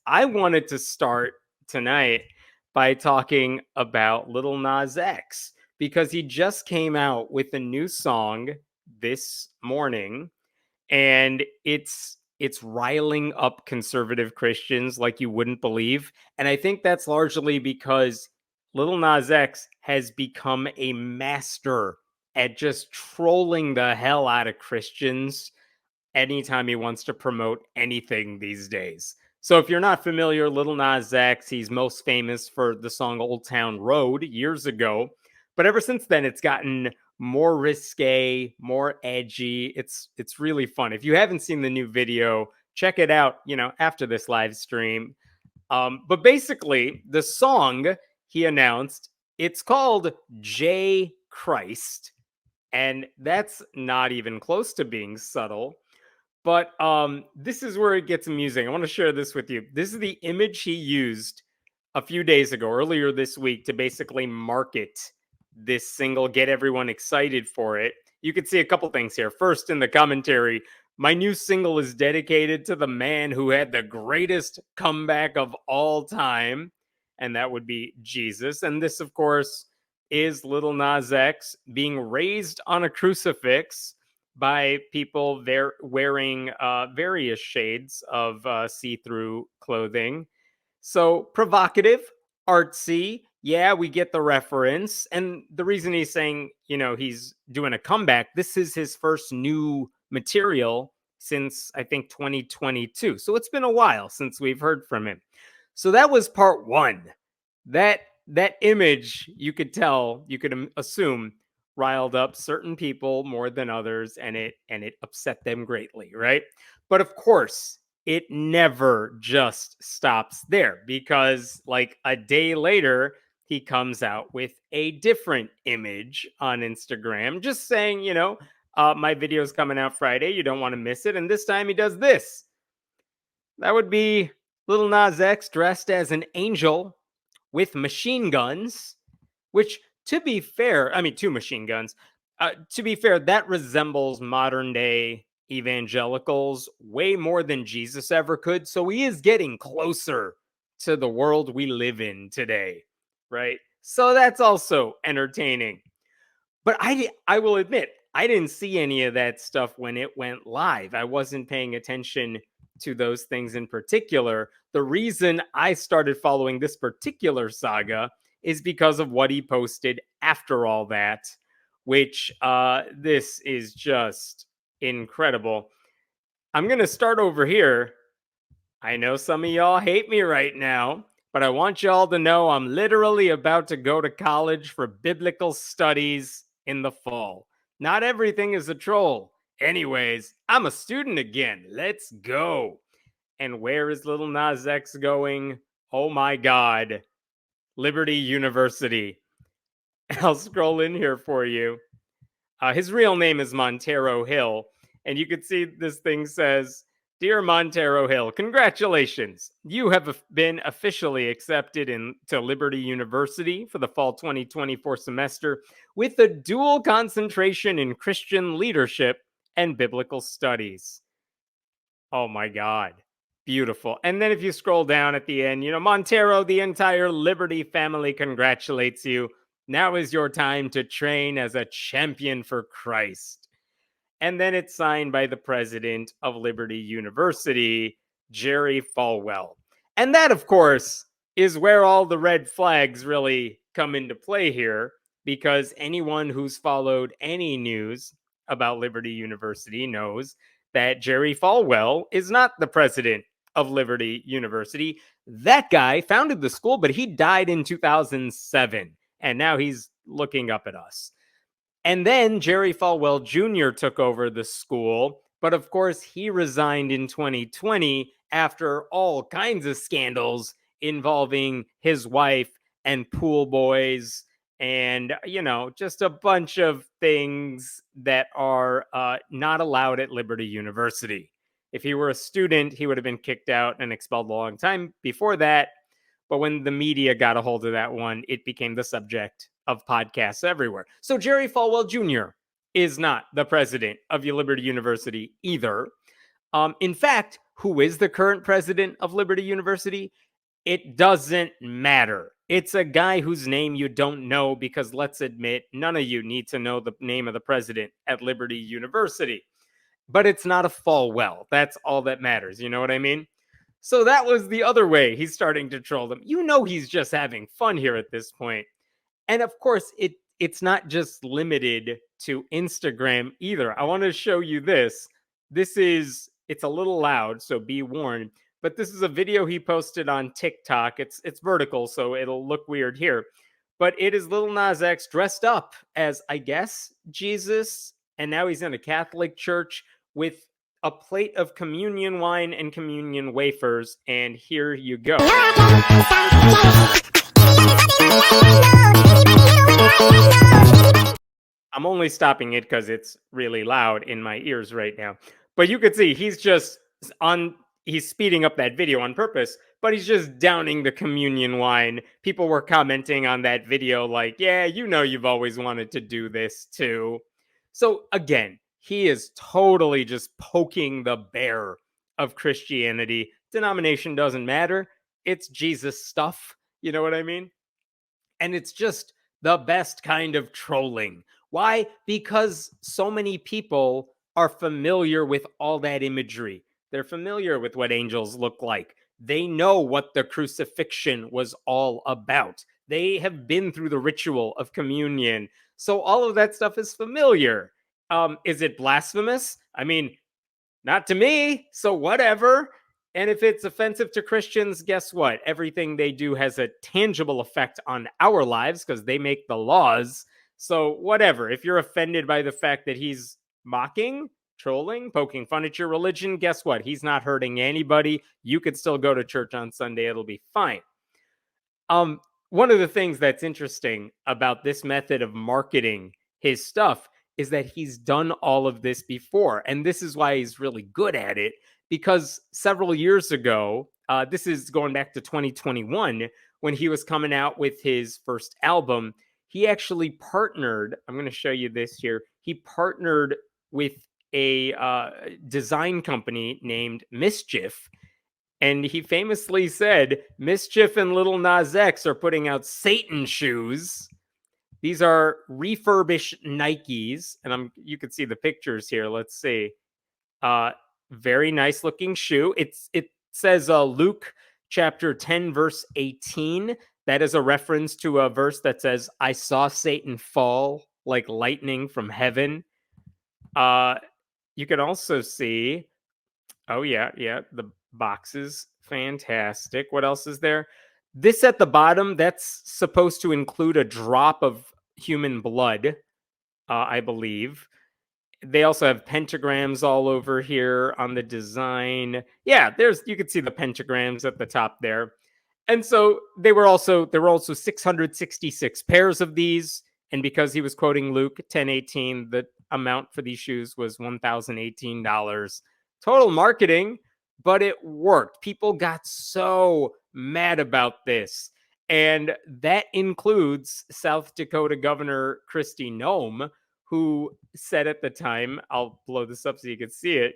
I wanted to start tonight by talking about Lil Nas X because he just came out with a new song this morning, and it's riling up conservative Christians like you wouldn't believe. And I think that's largely because Lil Nas X has become a master at just trolling the hell out of Christians anytime he wants to promote anything these days. So if you're not familiar, Lil Nas X, he's most famous for the song Old Town Road years ago. But ever since then, it's gotten more risque, more edgy. It's really fun. If you haven't seen the new video, check it out, after this live stream. But basically, the song he announced, it's called J Christ. And that's not even close to being subtle. But this is where it gets amusing. I want to share this with you. This is the image he used a few days ago, earlier this week, to basically market this single, get everyone excited for it. You can see a couple things here. First, in the commentary, my new single is dedicated to the man who had the greatest comeback of all time, and that would be Jesus. And this, of course, is Lil Nas X being raised on a crucifix by people there wearing various shades of see-through clothing. So provocative, artsy. Yeah, we get the reference. And the reason he's saying, he's doing a comeback, this is his first new material since I think 2022. So it's been a while since we've heard from him. So that was part one. That image, you could tell, you could assume, riled up certain people more than others, and it upset them greatly, right? But of course, it never just stops there, because like a day later, he comes out with a different image on Instagram, just saying, my video's coming out Friday, you don't want to miss it. And this time he does this. That would be Lil Nas X dressed as an angel with machine guns, which, to be fair, I mean, two machine guns. To be fair, that resembles modern day evangelicals way more than Jesus ever could. So he is getting closer to the world we live in today, right? So that's also entertaining. But I will admit, I didn't see any of that stuff when it went live. I wasn't paying attention to those things in particular. The reason I started following this particular saga is because of what he posted after all that, which this is just incredible. I'm going to start over here. I know some of y'all hate me right now, but I want y'all to know I'm literally about to go to college for biblical studies in the fall. Not everything is a troll. Anyways, I'm a student again. Let's go. And where is Lil Nas X going? Oh my God. Liberty University. I'll scroll in here for you. His real name is Montero Hill. And you can see this thing says, "Dear Montero Hill, congratulations. You have been officially accepted into Liberty University for the fall 2024 semester with a dual concentration in Christian leadership and biblical studies." Oh my God. Beautiful. And then if you scroll down at the end, Montero, the entire Liberty family congratulates you. Now is your time to train as a champion for Christ. And then it's signed by the president of Liberty University, Jerry Falwell. And that, of course, is where all the red flags really come into play here, because anyone who's followed any news about Liberty University knows that Jerry Falwell is not the president of Liberty University. That guy founded the school, but he died in 2007. And now he's looking up at us. And then Jerry Falwell Jr. took over the school. But of course, he resigned in 2020 after all kinds of scandals involving his wife and pool boys and, just a bunch of things that are not allowed at Liberty University. If he were a student, he would have been kicked out and expelled a long time before that. But when the media got a hold of that one, it became the subject of podcasts everywhere. So Jerry Falwell Jr. is not the president of Liberty University either. In fact, who is the current president of Liberty University? It doesn't matter. It's a guy whose name you don't know because, let's admit, none of you need to know the name of the president at Liberty University. But it's not a Falwell. That's all that matters. You know what I mean? So that was the other way he's starting to troll them. You know he's just having fun here at this point. And of course, it's not just limited to Instagram either. I want to show you this. It's a little loud, so be warned. But this is a video he posted on TikTok. It's vertical, so it'll look weird here. But it is Lil Nas X dressed up as, I guess, Jesus, and now he's in a Catholic church with a plate of communion wine and communion wafers. And here you go. I'm only stopping it because it's really loud in my ears right now. But you could see he's speeding up that video on purpose, but he's just downing the communion wine. People were commenting on that video like, yeah, you know you've always wanted to do this too. So again, he is totally just poking the bear of Christianity. Denomination doesn't matter. It's Jesus stuff. You know what I mean? And it's just the best kind of trolling. Why? Because so many people are familiar with all that imagery. They're familiar with what angels look like. They know what the crucifixion was all about. They have been through the ritual of communion. So all of that stuff is familiar. Is it blasphemous? I mean, not to me, so whatever. And if it's offensive to Christians, guess what? Everything they do has a tangible effect on our lives because they make the laws. So whatever. If you're offended by the fact that he's mocking, trolling, poking fun at your religion, guess what? He's not hurting anybody. You could still go to church on Sunday. It'll be fine. One of the things that's interesting about this method of marketing his stuff is that he's done all of this before. And this is why he's really good at it, because several years ago, this is going back to 2021, when he was coming out with his first album, he actually partnered. I'm going to show you this here. He partnered with a design company named Mischief. And he famously said, Mischief and Lil Nas X are putting out Satan shoes. These are refurbished Nikes, and you can see the pictures here. Let's see. Very nice looking shoe. It says Luke chapter 10, verse 18. That is a reference to a verse that says, I saw Satan fall like lightning from heaven. You can also see, oh yeah, the boxes, fantastic. What else is there? This at the bottom, that's supposed to include a drop of human blood, I believe. They also have pentagrams all over here on the design. Yeah, you can see the pentagrams at the top there. And so there were also 666 pairs of these. And because he was quoting Luke 10:18, the amount for these shoes was $1,018. Total marketing, but it worked. People got so mad about this. And that includes South Dakota Governor Kristi Noem, who said at the time, I'll blow this up so you can see it,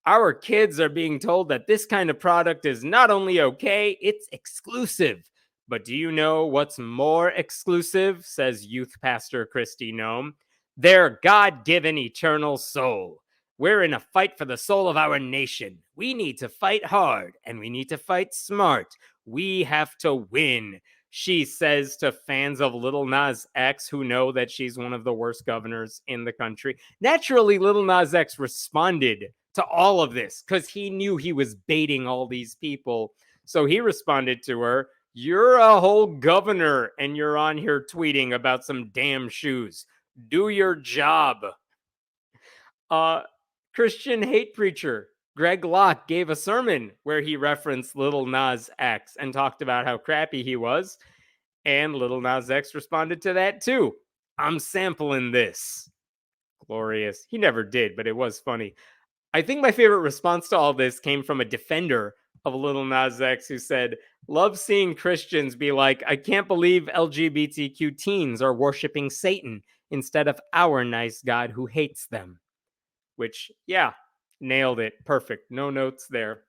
our kids are being told that this kind of product is not only okay, it's exclusive. But do you know what's more exclusive, says youth pastor Kristi Noem? Their God-given eternal soul. We're in a fight for the soul of our nation. We need to fight hard, and we need to fight smart. We have to win, she says to fans of Lil Nas X who know that she's one of the worst governors in the country. Naturally, Lil Nas X responded to all of this because he knew he was baiting all these people. So he responded to her, you're a whole governor and you're on here tweeting about some damn shoes. Do your job. Christian hate preacher Greg Locke gave a sermon where he referenced Lil Nas X and talked about how crappy he was. And Lil Nas X responded to that too. I'm sampling this. Glorious. He never did, but it was funny. I think my favorite response to all this came from a defender of Lil Nas X who said, love seeing Christians be like, I can't believe LGBTQ teens are worshiping Satan instead of our nice God who hates them. Which, yeah, nailed it. Perfect. No notes there.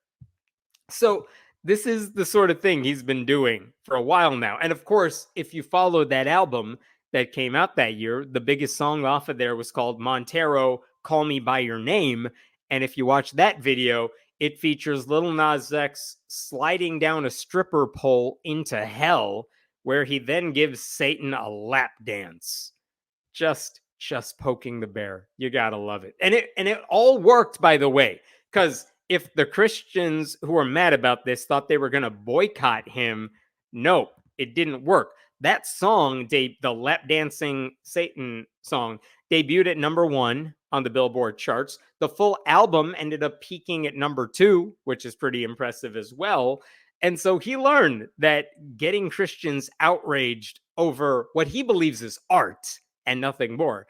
So this is the sort of thing he's been doing for a while now. And of course, if you followed that album that came out that year, the biggest song off of there was called Montero, Call Me By Your Name. And if you watch that video, it features Lil Nas X sliding down a stripper pole into hell, where he then gives Satan a lap dance. Just poking the bear. You gotta love it. And it all worked, by the way, because if the Christians who were mad about this thought they were gonna boycott him, no, it didn't work. That song, the lap dancing Satan song, debuted at number 1 on the Billboard charts. The full album ended up peaking at number 2, which is pretty impressive as well. And so he learned that getting Christians outraged over what he believes is art and nothing more,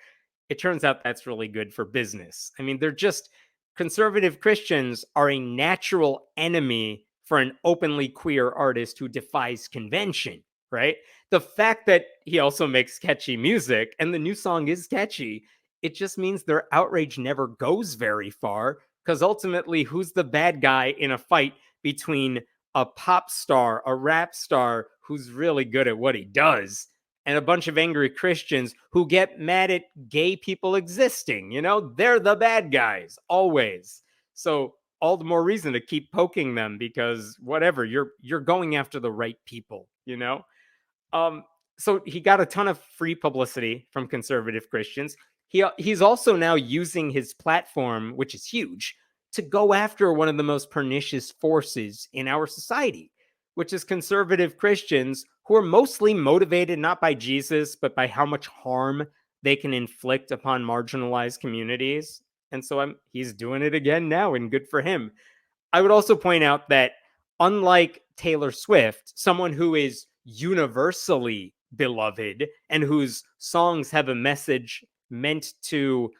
it turns out that's really good for business. I mean, they're just conservative Christians are a natural enemy for an openly queer artist who defies convention, right? The fact that he also makes catchy music and the new song is catchy, it just means their outrage never goes very far, because ultimately, who's the bad guy in a fight between a pop star, a rap star who's really good at what he does, and a bunch of angry Christians who get mad at gay people existing? They're the bad guys always. So all the more reason to keep poking them, because whatever, you're going after the right people. Um, so he got a ton of free publicity from conservative Christians. He's also now using his platform, which is huge, to go after one of the most pernicious forces in our society, which is conservative Christians who are mostly motivated not by Jesus, but by how much harm they can inflict upon marginalized communities. And so he's doing it again now, and good for him. I would also point out that, unlike Taylor Swift, someone who is universally beloved and whose songs have a message meant to,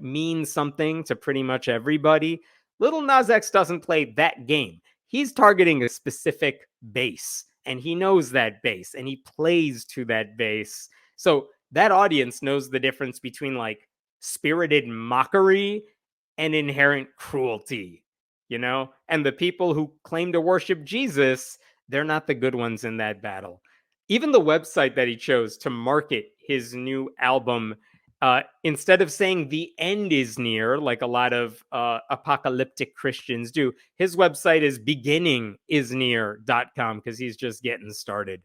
mean something to pretty much everybody, Little Nas X doesn't play that game. He's targeting a specific base, and he knows that base, and he plays to that base. So that audience knows the difference between like spirited mockery and inherent cruelty. And the people who claim to worship Jesus, they're not the good ones in that battle. Even the website that he chose to market his new album, instead of saying the end is near, like a lot of apocalyptic Christians do, his website is beginningisnear.com, because he's just getting started.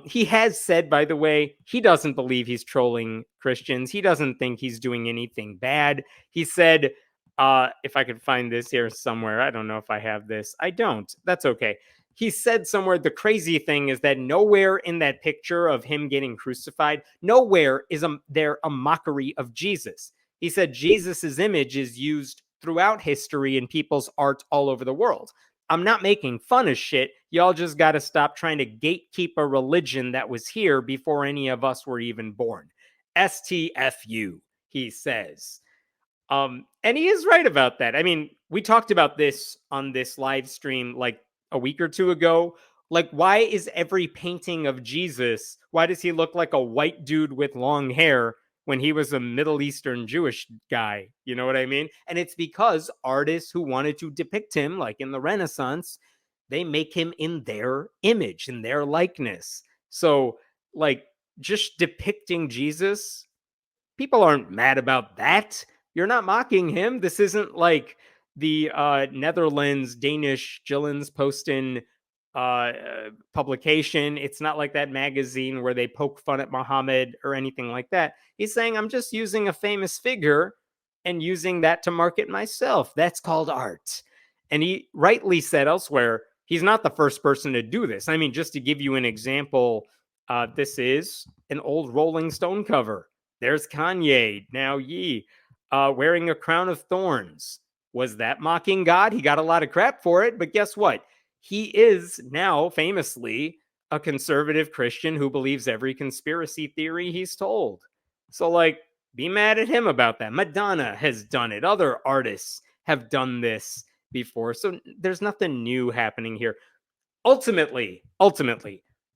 He has said, by the way, he doesn't believe he's trolling Christians. He doesn't think he's doing anything bad. He said, if I could find this here somewhere, I don't know if I have this. I don't. That's okay. He said somewhere, the crazy thing is that nowhere in that picture of him getting crucified, nowhere is there a mockery of Jesus. He said Jesus's image is used throughout history in people's art all over the world. I'm not making fun of shit. Y'all just got to stop trying to gatekeep a religion that was here before any of us were even born. STFU, he says. And he is right about that. I mean, we talked about this on this live stream like a week or two ago. Like, why is every painting of Jesus, why does he look like a white dude with long hair when he was a Middle Eastern Jewish guy? You know what I mean? And it's because artists who wanted to depict him, like in the Renaissance, they make him in their image, in their likeness. So, like, just depicting Jesus, people aren't mad about that. You're not mocking him. This isn't like the Netherlands Danish Jyllands Posten publication. It's not like that magazine where they poke fun at Muhammad or anything like that. He's saying, I'm just using a famous figure and using that to market myself. That's called art. And he rightly said elsewhere, he's not the first person to do this. I mean, just to give you an example, this is an old Rolling Stone cover. There's Kanye, now Ye, wearing a crown of thorns. Was that mocking God? He got a lot of crap for it, but guess what? He is now famously a conservative Christian who believes every conspiracy theory he's told. So, like, be mad at him about that. Madonna has done it. Other artists have done this before. So there's nothing new happening here. Ultimately,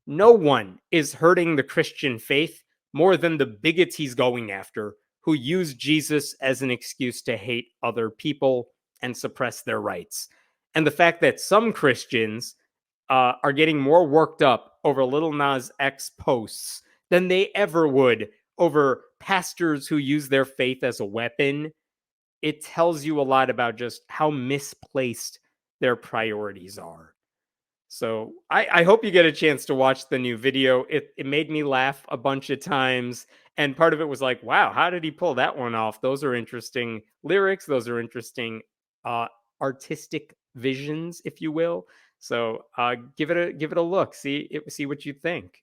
no one is hurting the Christian faith more than the bigots he's going after, who use Jesus as an excuse to hate other people and suppress their rights. And the fact that some Christians are getting more worked up over Lil Nas X posts than they ever would over pastors who use their faith as a weapon, it tells you a lot about just how misplaced their priorities are. So I hope you get a chance to watch the new video. It made me laugh a bunch of times. And part of it was like, wow, how did he pull that one off? Those are interesting lyrics. Those are interesting uh, artistic visions, if you will. So give it a look. See what you think.